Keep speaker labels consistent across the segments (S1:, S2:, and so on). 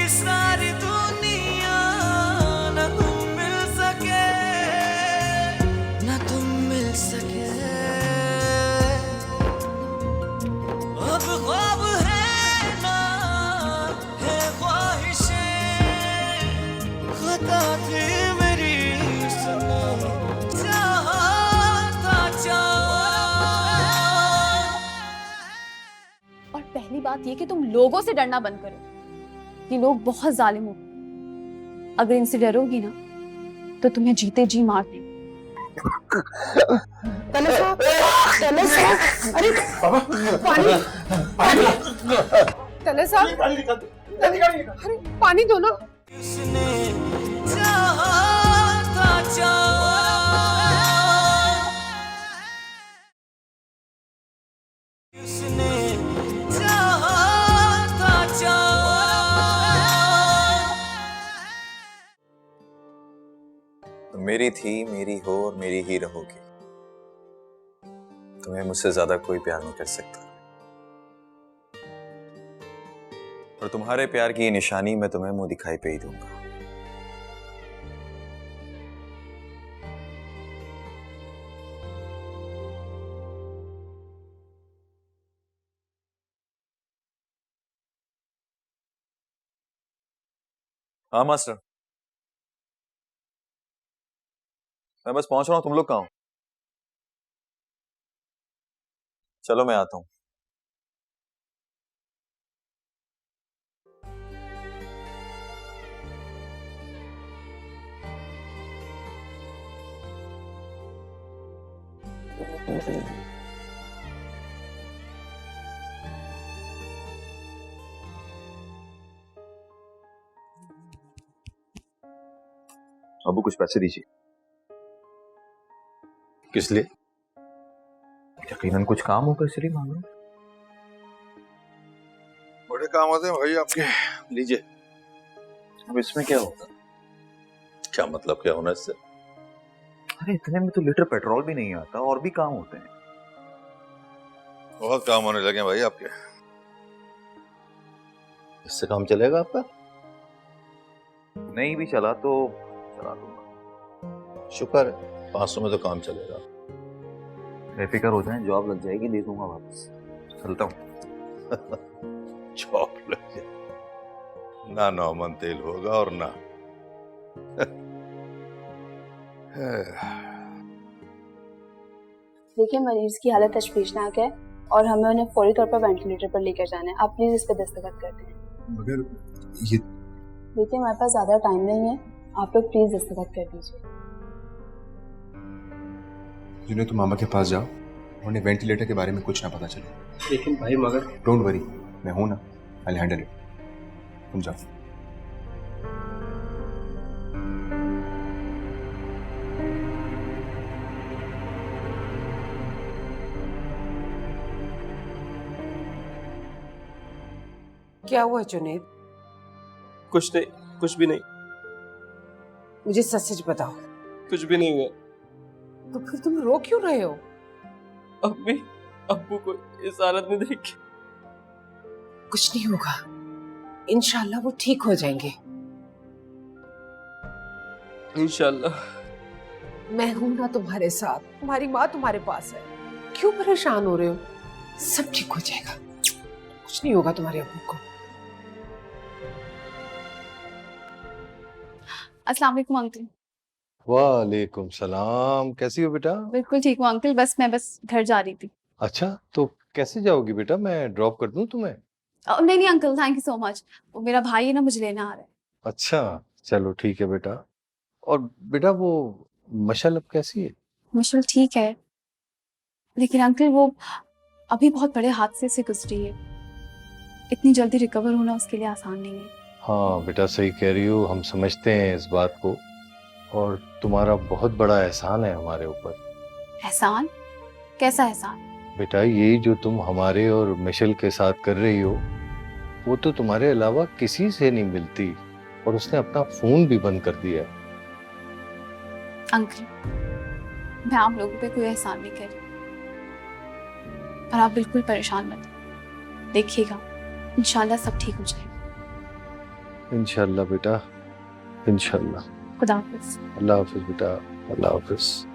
S1: सारी दुनिया न तुम मिल सके, न तुम मिल सके। अब ख्वाब है ना है ख्वाहिशें, खता थी मेरी सनम, चाहा था
S2: और पहली बात ये कि तुम लोगों से डरना बंद करो। ये लोग बहुत जालिम होते हैं। अगर इनसे डरोगी ना तो तुम्हें जीते जी मार देंगे।
S3: तले साहब, अरे पानी, तले साहब, अरे पानी दो ना।
S1: उसने चाहा था उसने चाहा था
S4: मेरी थी, मेरी हो और मेरी ही रहोगी। तुम्हें मुझसे ज्यादा कोई प्यार नहीं कर सकता, और तुम्हारे प्यार की निशानी मैं तुम्हें मुंह दिखाई पे ही दूंगा। हाँ मास्टर, मैं बस पहुंच रहा हूं। तुम लोग कहाँ हो? चलो मैं आता हूं। अबू कुछ पैसे दीजिए।
S5: किस लिए?
S4: यकीनन कुछ काम होगा इसलिए मांग रहा हूं।
S5: बड़े काम होते हैं भाई आपके, लीजिए।
S4: अब इसमें क्या होगा?
S5: क्या मतलब, क्या होना इससे?
S4: अरे इतने में तो लीटर पेट्रोल भी नहीं आता, और भी काम होते हैं।
S5: बहुत काम होने लगे भाई आपके। इससे काम चलेगा आपका?
S4: नहीं भी चला तो चला दूंगा।
S5: शुक्र है, 500 में तो काम चलेगा।
S4: बेफिक्र हो जाए, जॉब लग जाएगी, दे दूंगा वापस। चलता हूँ।
S5: जॉब लग जाए ना, नौमन तेल होगा और ना
S2: देखिए, मरीज की हालत तशवीशनाक है और हमें उन्हें फौरी तौर पर वेंटिलेटर पर लेकर जाना है। आप प्लीज इस पर दस्तखत कर दें।
S6: मगर ये
S2: देखिए, हमारे पास ज्यादा टाइम नहीं है, आप लोग प्लीज दस्तखत कर दीजिए।
S6: जुनैद, तुम मामा के पास जाओ, उन्हें वेंटिलेटर के बारे में कुछ ना पता चले।
S7: लेकिन भाई मगर
S6: डोंट वरी, मैं हूं ना, आई हैंडल इट। तुम जाओ।
S3: क्या हुआ जुनैद?
S7: कुछ नहीं, कुछ भी नहीं,
S3: मुझे सच सच बताओ।
S7: कुछ भी नहीं हुआ।
S3: तो फिर तुम रो क्यों रहे हो?
S7: अम्मी अब्बू को इस हालत में देख के
S3: कुछ नहीं होगा, इंशाल्लाह वो ठीक हो जाएंगे।
S7: इंशाल्लाह।
S3: मैं हूं ना तुम्हारे साथ, तुम्हारी माँ तुम्हारे पास है। क्यों परेशान हो रहे हो? सब ठीक हो जाएगा, कुछ नहीं होगा तुम्हारे अब्बू को।
S2: अस्सलाम वालेकुम अंकल।
S5: वालेकुम सलाम। कैसी हो बेटा?
S2: बिल्कुल ठीक हूँ अंकल, मैं बस घर जा रही थी।
S5: अच्छा, तो कैसे जाओगी बेटा? मैं ड्रॉप कर दूं तुम्हें?
S2: नहीं नहीं uncle, thank you so much. वो मेरा भाई है ना, मुझे लेने आ रहा है।
S5: अच्छा, चलो ठीक है बेटा। और बेटा वो मशल अब कैसी है?
S2: मुश्किल ठीक है, लेकिन अंकल वो अभी बहुत बड़े हादसे से गुजरी है। इतनी जल्दी रिकवर होना उसके लिए आसान नहीं है।
S5: हाँ बेटा, सही कह रही हो, हम समझते हैं इस बात को, और तुम्हारा बहुत बड़ा एहसान है हमारे ऊपर।
S2: एहसान? कैसा एहसान?
S5: बेटा, ये जो तुम हमारे और मिशेल के साथ कर रही हो, वो तो तुम्हारे अलावा किसी से नहीं मिलती, और उसने अपना फोन भी बंद कर दिया।
S2: अंकल, मैं आप लोगों पे कोई एहसान नहीं कर रही, और आप बिल्कुल परेशान मत, देखिएगा इंशाल्लाह सब ठीक हो जाएगा।
S5: इंशाल्लाह बेटा, इंशाल्लाह।
S2: खुदा हाफिज।
S5: अल्लाह हाफिज बेटा, अल्लाह हाफिज।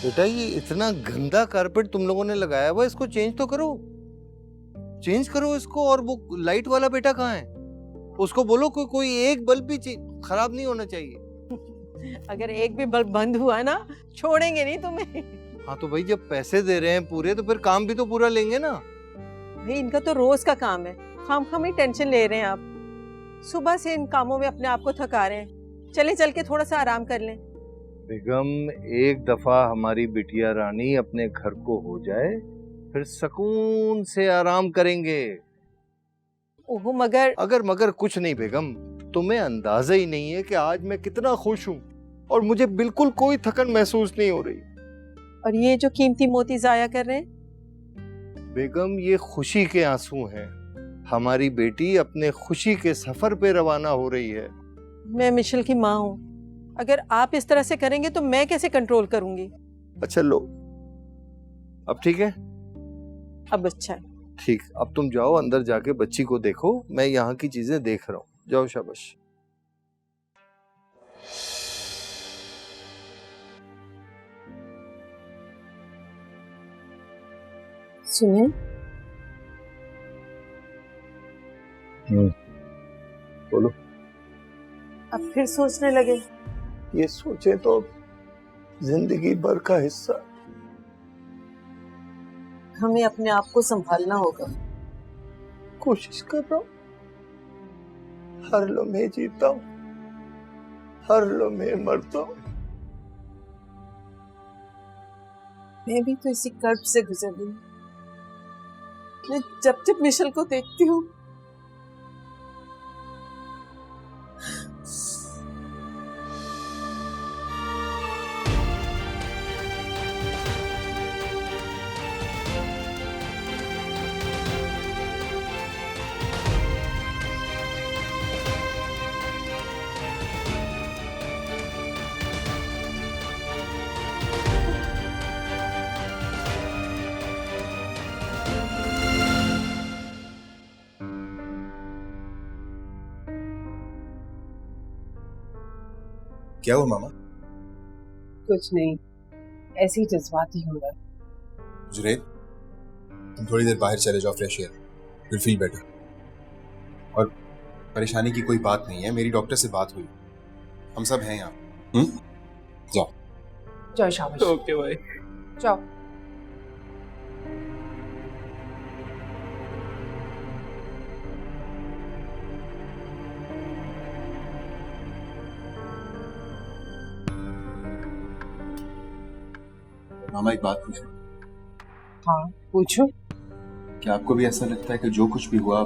S5: बेटा ये इतना गंदा कारपेट तुम लोगों ने लगाया हुआ, इसको चेंज तो करो, चेंज करो इसको। और वो लाइट वाला बेटा कहाँ है? उसको बोलो कोई एक बल्ब भी खराब नहीं होना चाहिए।
S3: अगर एक भी बल्ब बंद हुआ ना, छोड़ेंगे नहीं तुम्हें।
S5: हाँ तो भाई जब पैसे दे रहे हैं पूरे, तो फिर काम भी तो पूरा लेंगे ना।
S3: भाई इनका तो रोज का काम है, खाम ही टेंशन ले रहे हैं आप। सुबह से इन कामों में अपने आप को थका रहे हैं। चल के थोड़ा सा आराम कर लें।
S5: बेगम, एक दफा हमारी बिटिया रानी अपने घर को हो जाए, फिर सुकून से आराम करेंगे।
S3: ओहो
S5: मगर कुछ नहीं बेगम, तुम्हें अंदाजा ही नहीं है कि आज मैं कितना खुश हूँ और मुझे बिल्कुल कोई थकन महसूस नहीं हो रही।
S3: और ये जो कीमती मोती जाया कर रहे हैं?
S5: बेगम ये खुशी के आंसू हैं। हमारी बेटी अपने खुशी के सफर पे रवाना हो रही है।
S3: मैं मिशेल की माँ हूँ, अगर आप इस तरह से करेंगे तो मैं कैसे कंट्रोल करूंगी?
S5: अच्छा लो, अब ठीक है?
S3: अब अच्छा है।
S5: ठीक, अब तुम जाओ अंदर जाके बच्ची को देखो, मैं यहाँ की चीजें देख रहा हूँ। जाओ शाबाश।
S3: सुनिए,
S5: बोलो।
S3: अब फिर सोचने लगे?
S5: ये सोचे तो जिंदगी भर का हिस्सा।
S3: हमें अपने आप को संभालना होगा।
S5: कोशिश कर रहा हूँ, हर लम्हे जीता हूँ, हर लम्हे मरता हूँ।
S3: मैं भी तो इसी कर्ब से गुजर रही हूँ। मैं जब मिशेल को देखती हूँ,
S6: क्या हुआ मामा?
S3: कुछ नहीं, ऐसे ही जज्बाती हो रहा है।
S6: जुनैद, तुम थोड़ी देर बाहर चले जाओ, fresh air, will feel better. और परेशानी की कोई बात नहीं है, मेरी डॉक्टर से बात हुई, हम सब हैं यहाँ। जाओ
S3: जाओ, शाबाश।
S7: ओके भाई।
S3: जाओ।
S6: मामा एक बात पूछो।
S3: हाँ पूछो।
S6: क्या आपको भी ऐसा लगता है कि जो कुछ भी हुआ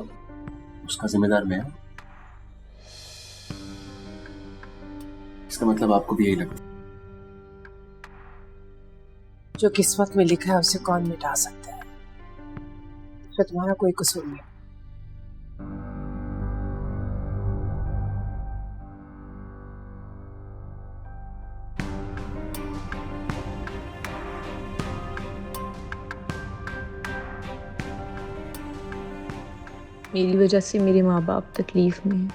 S6: उसका जिम्मेदार मैं हूं? इसका मतलब आपको भी यही लगता है?
S3: जो किस्मत में लिखा है उसे कौन मिटा सकता है? तो तुम्हारा कोई कसूर नहीं।
S8: मेरी वजह से मेरे माँ बाप तकलीफ में हैं।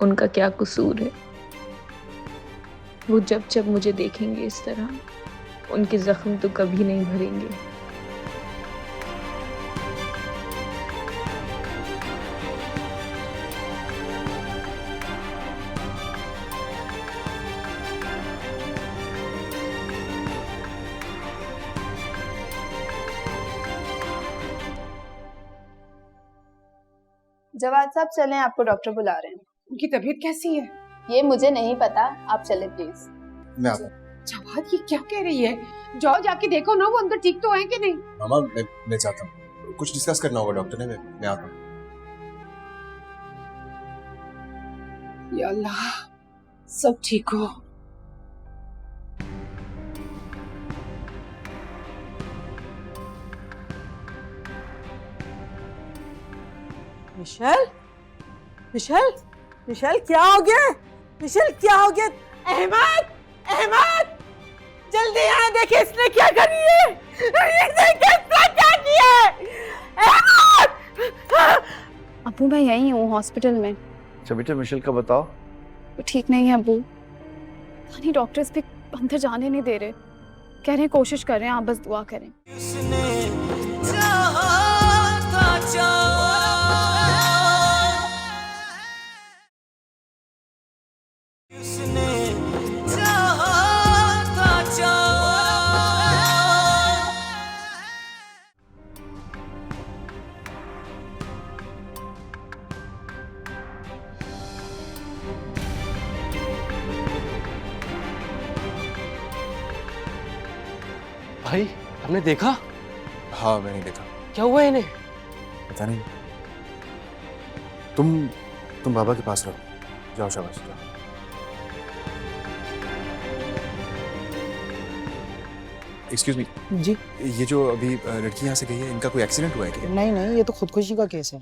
S8: उनका क्या कसूर है? वो जब जब मुझे देखेंगे इस तरह, उनके जख्म तो कभी नहीं भरेंगे।
S2: जवाद साहब चलें, आपको डॉक्टर बुला रहे हैं।
S3: उनकी तबीयत कैसी है?
S2: ये मुझे नहीं पता, आप चले प्लीज।
S6: मैं आता हूं।
S3: जवाद ये क्या कह रही है? जाओ जाके देखो ना वो अंदर ठीक तो है कि नहीं।
S6: मामा मैं चाहता हूँ, कुछ डिस्कस करना होगा डॉक्टर ने। मैं आता हूँ।
S3: या अल्लाह, सब ठीक हो। मिशेल, मिशेल, मिशेल क्या हो गया? मिशेल क्या हो गया? अहमद, अहमद, जल्दी यहाँ देखिए इसने क्या करी है। इसने किसने क्या किया है? अहमद!
S2: अबू मैं यही हूँ हॉस्पिटल में।
S5: अच्छा बेटा मिशेल का बताओ।
S2: वो ठीक नहीं है अबू। यानी डॉक्टर्स भी अंदर जाने नहीं दे रहे। कह रहे हैं कोशिश कर रहे हैं, आप बस दुआ करें।
S1: उसने चाहा था उसने चाहा था
S7: भाई हमने देखा।
S6: हाँ मैंने देखा।
S7: क्या हुआ इन्हें?
S6: पता नहीं। तुम बाबा के पास रहो। जाओ शाबाश जाओ। एक्सक्यूज मी
S9: जी
S6: ये जो अभी लड़की यहाँ से गई है इनका कोई एक्सीडेंट हुआ है क्या?
S9: नहीं नहीं, ये तो खुदकुशी का केस है।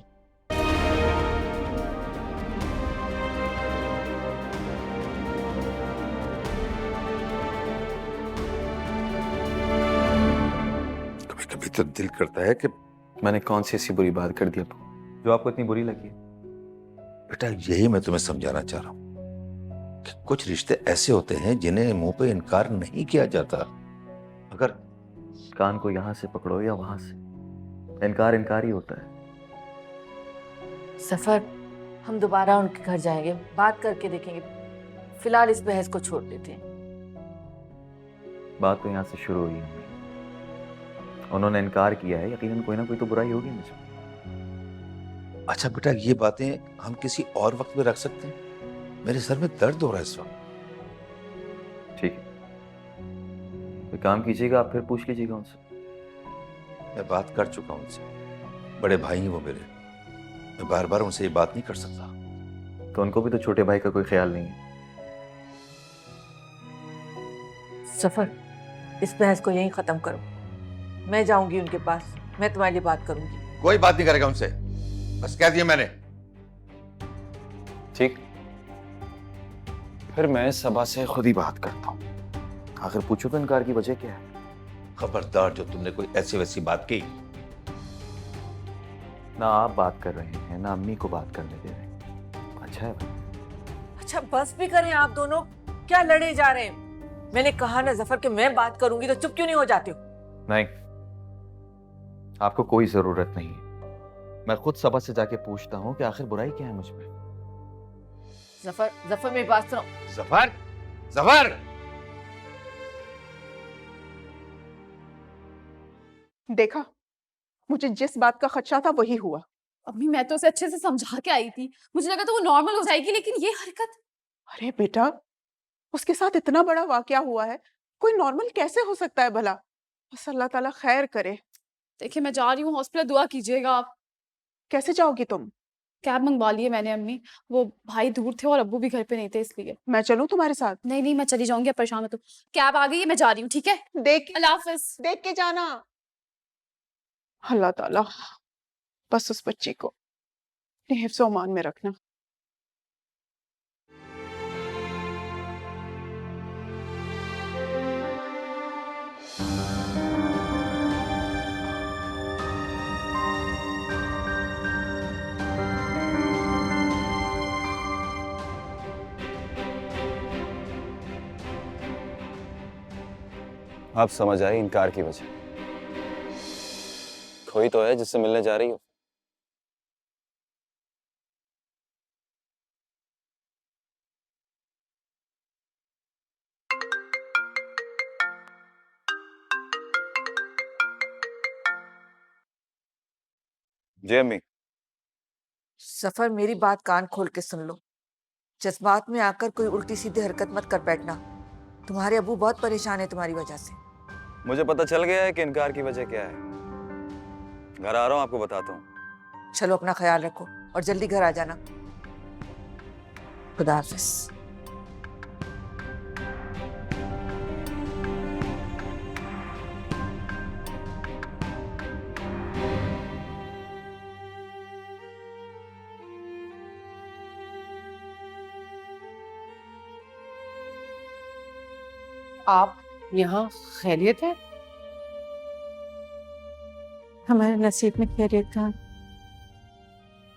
S5: कभी कभी तो दिल करता है कि
S4: मैंने कौन सी ऐसी बुरी बात कर दी आपको जो आपको इतनी बुरी लगी?
S10: बेटा यही मैं तुम्हें समझाना चाह रहा हूं कि कुछ रिश्ते ऐसे होते हैं जिन्हें मुंह पे इनकार नहीं किया जाता।
S4: अगर कान को यहाँ से पकड़ो या वहां से, इनकार इनकार ही होता है।
S11: सफर, हम दोबारा उनके घर जाएंगे, बात करके देखेंगे। फिलहाल इस बहस को छोड़ देते हैं।
S4: बात तो यहाँ से शुरू हुई है। उन्होंने इनकार किया है, यकीनन कोई ना कोई तो बुराई होगी मुझे।
S10: अच्छा बेटा ये बातें हम किसी और वक्त में रख सकते हैं। मेरे सर में दर्द हो रहा है इस वक्त।
S4: ठीक है, कोई काम कीजिएगा, आप फिर पूछ लीजिएगा उनसे।
S10: मैं बात कर चुका हूं उनसे। बड़े भाई हैं वो मेरे। मैं बार बार उनसे ये बात नहीं कर सकता।
S4: तो उनको भी तो छोटे भाई का कोई ख्याल नहीं है।
S11: सफर, इस बहस को यहीं खत्म करो। मैं जाऊंगी उनके पास, मैं तुम्हारे लिए बात करूंगी।
S10: कोई बात नहीं करेगा उनसे, बस कह दिया मैंने।
S4: ठीक, फिर मैं सबा से खुद ही बात करता हूँ। आखिर पूछो तो इनकार की वजह क्या है।
S10: खबरदार जो तुमने कोई ऐसी वैसी बात की।
S4: ना आप बात कर रहे हैं ना अम्मी को बात करने दे रहे हैं। अच्छा है भाई।
S11: अच्छा बस भी करें आप दोनों, क्या लड़े जा रहे हैं? मैंने कहा ना जफर कि मैं बात करूंगी, तो चुप क्यों नहीं हो जाते हो?
S4: नहीं, आपको कोई जरूरत नहीं है। मैं खुद सबा से जाके पूछता हूँ कि आखिर बुराई क्या है मुझ में।
S11: जफर, जफर मेरी बात सुनो।
S10: जफर, जफर!
S3: देखा, मुझे जिस बात का खदशा था वही हुआ।
S2: अम्मी मैं तो उसे अच्छे से समझा के आई थी, मुझे लगा तो वो नॉर्मल हो जाएगी, लेकिन ये हरकत।
S3: अरे बेटा, उसके साथ इतना बड़ा वाकया हुआ है, कोई नॉर्मल कैसे हो सकता है भला? बस अल्लाह ताला खैर करे।
S2: देखिए मैं जा रही हूँ हॉस्पिटल, दुआ कीजिएगा आप।
S3: कैसे जाओगी तुम?
S2: कैब मंगवा ली है मैंने अम्मी, वो भाई दूर थे और अब्बू भी घर पे नहीं थे इसलिए।
S3: मैं चलूं तुम्हारे साथ?
S2: नहीं नहीं मैं चली जाऊंगी, अब परेशान मत हो। कैब आ गई है, मैं जा रही हूँ, ठीक है?
S3: देख
S2: अल्लाह हाफिज।
S3: देख के जाना। अल्लाह ताला बस उस बच्ची को अपने हिफ्ज़ और अमान में रखना।
S12: आप समझ आए इनकार की वजह। कोई तो है जिससे मिलने जा रही हो। जी अम्मी।
S11: सफर, मेरी बात कान खोल के सुन लो। जज्बात में आकर कोई उल्टी सीधी हरकत मत कर बैठना। तुम्हारे अबू बहुत परेशान है तुम्हारी वजह से।
S12: मुझे पता चल गया है कि इनकार की वजह क्या है। घर आ रहा हूँ, आपको बताता हूँ।
S11: चलो अपना ख्याल रखो और जल्दी घर आ जाना। खुदा हाफिज।
S3: आप यहाँ खैरियत है?
S9: हमारे नसीब में खैरियत कहाँ,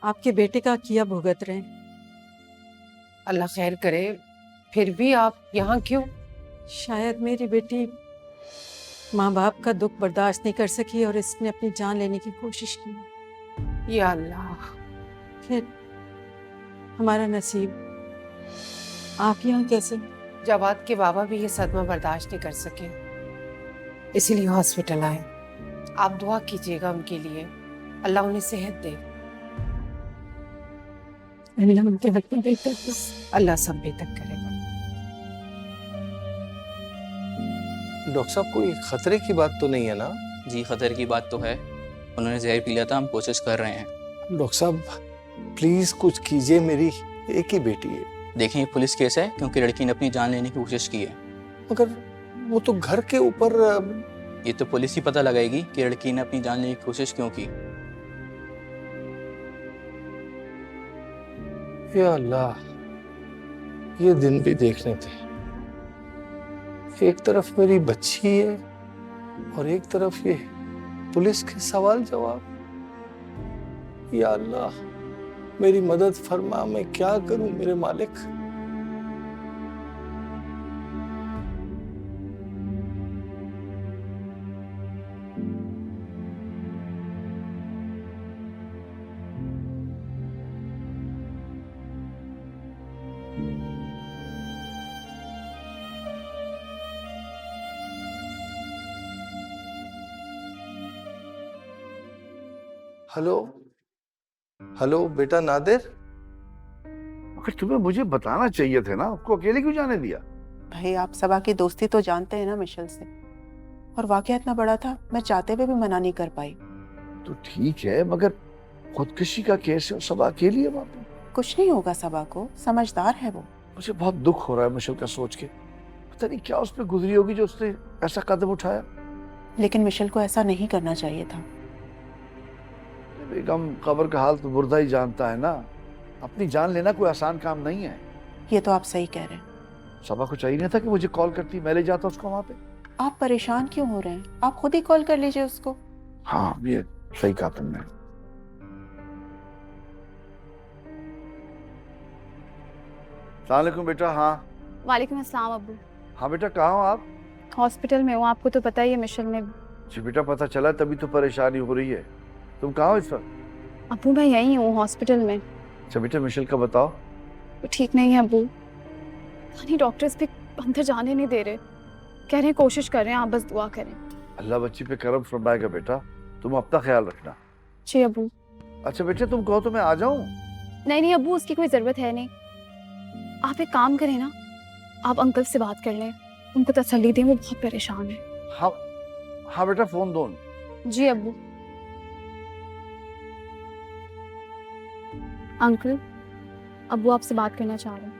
S9: आपके बेटे का किया भुगत रहे हैं।
S3: अल्लाह खैर करे। फिर भी आप यहाँ क्यों?
S9: शायद मेरी बेटी माँ बाप का दुख बर्दाश्त नहीं कर सकी और इसने अपनी जान लेने की कोशिश की।
S3: या अल्लाह।
S9: फिर हमारा नसीब। आप यहाँ कैसे?
S3: जवाद के बाबा भी ये सदमा बर्दाश्त नहीं कर सके, इसीलिए हॉस्पिटल आए। आप दुआ कीजिएगा उनके लिए, अल्लाह उन्हें सेहत दे।
S9: अल्लाह उनके हक में बेहतर करे।
S3: अल्लाह सब बेहतर करेगा।
S5: डॉक्टर साहब कोई खतरे की बात तो नहीं है ना?
S7: जी खतरे की बात तो है, उन्होंने जहर पी लिया था, हम कोशिश कर रहे हैं।
S5: डॉक्टर साहब प्लीज कुछ कीजिए, मेरी एक ही बेटी है।
S7: देखें ये पुलिस केस है क्योंकि लड़की ने अपनी जान लेने की कोशिश की है।
S5: मगर वो तो घर के ऊपर।
S7: ये तो पुलिस ही पता लगाएगी कि लड़की ने अपनी जान लेने की कोशिश क्यों की।
S5: या अल्लाह, ये दिन भी देखने थे। एक तरफ मेरी बच्ची है और एक तरफ ये पुलिस के सवाल जवाब। या अल्लाह मेरी मदद फरमा, मैं क्या करूं मेरे मालिक। हेलो हेलो बेटा नादिर।
S10: मगर तुम्हें मुझे बताना चाहिए थे ना, आपको अकेले क्यों जाने दिया?
S13: भाई आप सबा की दोस्ती तो जानते हैं ना मिशेल से, और वाकया इतना बड़ा था, मैं चाहते हुए भी मना नहीं कर पाई।
S10: तो ठीक है, मगर खुदकुशी का केस है और सब अकेली है वहां पे।
S13: कुछ नहीं होगा सबा को, समझदार है वो।
S10: मुझे बहुत दुख हो रहा है मिशेल का सोच के। पता नहीं क्या उस पर गुजरी होगी जो उसने ऐसा कदम उठाया।
S13: लेकिन मिशेल को ऐसा नहीं करना चाहिए था।
S10: बेगम कब्र का हाल तो मुर्दा ही जानता है ना। अपनी जान लेना कोई आसान काम नहीं है।
S13: ये तो आप सही कह रहे हैं।
S10: सबा को चाहिए नहीं था कि मुझे कॉल करती, मैं ले जाता उसको वहां पे।
S13: आप परेशान क्यों हो रहे हैं? आप खुद ही कॉल कर लीजिए उसको।
S10: हाँ ये सही कहा तुमने। अस्सलाम वालेकुम बेटा। हाँ
S2: वालेकुम अस्सलाम अब्बू।
S10: हाँ बेटा, कहाँ हो आप?
S2: हॉस्पिटल में हूँ, आपको तो पता ही है मिशेल ने।
S10: जी बेटा पता चला, तभी तो परेशानी हो रही है। तुम कहाँ हो इस वक्त?
S2: अब्बू मैं यहीं हूँ हॉस्पिटल में।
S10: अच्छा बेटा मिशेल का बताओ।
S2: वो ठीक नहीं है अब्बू, यानी डॉक्टर्स भी अंदर जाने नहीं दे रहे, कह रहे हैं कोशिश कर रहे हैं, आप बस दुआ करें।
S10: अल्लाह बच्ची पे करम फरमाएगा बेटा, तुम अपना ख्याल रखना।
S2: जी अब्बू।
S10: अच्छा बेटे तुम कहो तो मैं आ जाऊं?
S2: नहीं नहीं अब्बू, उसकी कोई जरूरत है नहीं। आप एक काम करें ना, आप अंकल से बात कर लें, उनको तसल्ली दें, वो बहुत परेशान है।
S10: हाँ हाँ बेटा फोन दो।
S2: जी अब्बू। अंकल अब्बू आपसे बात करना चाह रहे हैं।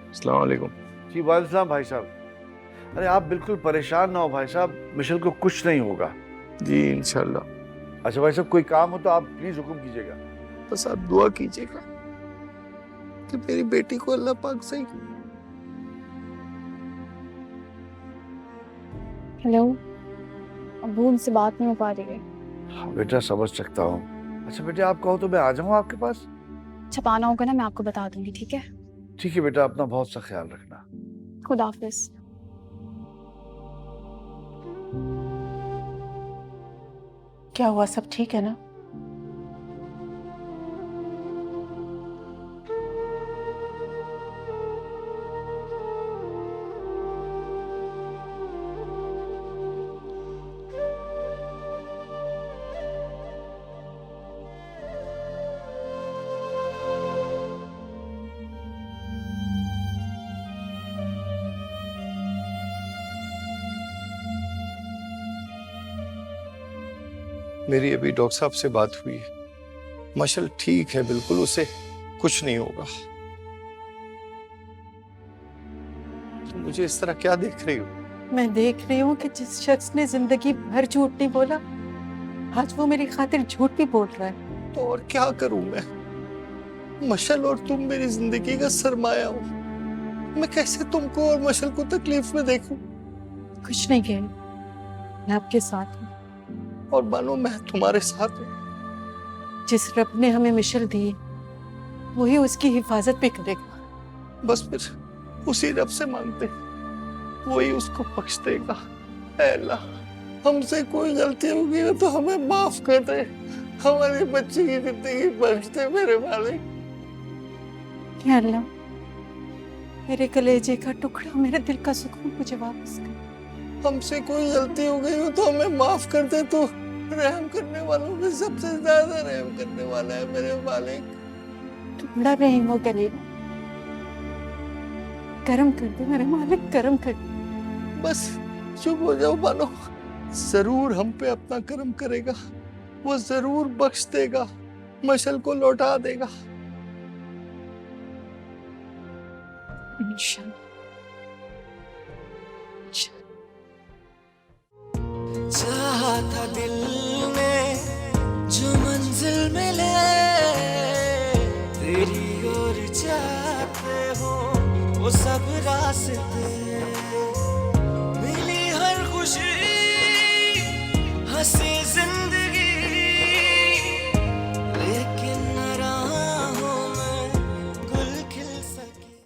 S5: अस्सलाम वालेकुम।
S10: जी वालेकुम सलाम भाई साहब। अरे आप बिल्कुल परेशान ना हो भाई साहब, मिशेल को कुछ नहीं होगा।
S5: जी इंशाल्लाह।
S10: अच्छा भाई साहब कोई काम हो तो आप प्लीज हुक्म कीजिएगा।
S5: बस आप दुआ कीजिएगा कि मेरी बेटी को अल्लाह पाक सही।
S2: हेलो अब्बू, उनसे बात नहीं हो पा रही है।
S10: हाँ बेटा समझ सकता हूँ। अच्छा बेटे आप कहो तो मैं आ जाऊँ आपके पास?
S2: छपाना होगा ना, मैं आपको बता दूंगी। ठीक है?
S10: ठीक है बेटा, अपना बहुत सा ख्याल रखना।
S2: खुदा हाफिज।
S13: क्या हुआ, सब ठीक है ना?
S5: मेरी अभी डॉक्टर साहब से बात हुई है, मशल ठीक है बिल्कुल, उसे कुछ नहीं होगा। तुम मुझे इस तरह क्या देख रही हो?
S9: मैं देख रही हूँ कि जिस शख्स ने जिंदगी भर झूठ नहीं बोला, आज वो मेरी खातिर झूठ भी बोल रहा है।
S5: तो और क्या करूं मैं? मशल और तुम मेरी जिंदगी का सरमाया हो, मैं कैसे तुमको और मशल को तकलीफ में देखूं?
S9: कुछ नहीं गए, मैं आपके साथ हूँ।
S5: और मानो मैं तुम्हारे साथ हूँ।
S9: जिस रब ने हमें मिशल दी वही उसकी हिफाजत भी करेगा।
S5: बस फिर उसी रब से मांगते, वही उसको बख्श देगा। ऐ अल्लाह, हमसे कोई गलती हो गई हो तो हमें माफ कर दे, हमारे बच्चे की जिंदगी बख्श दे मेरे मालिक।
S9: या अल्लाह, मेरे कलेजे का टुकड़ा, मेरे दिल का सुकून मुझे वापस कर।
S5: हमसे कोई गलती हो गई हो तो हमें माफ कर दे, तो रहम करने वालों में सबसे ज्यादा रहम करने वाला है मेरे मालिक।
S9: तू बड़ा रहीम हो करीम, करम कर दे मेरे मालिक, करम कर दे।
S5: बस चुप हो जाओ मानो, जरूर हम पे अपना करम करेगा, वो जरूर बख्श देगा, मशल को लौटा देगा।
S9: इंशाअल्लाह।
S1: चाहा था दिल ने जो मंजिल मिले तेरी ओर जाते हो वो सब रास्ते, मिली हर खुशी हंसी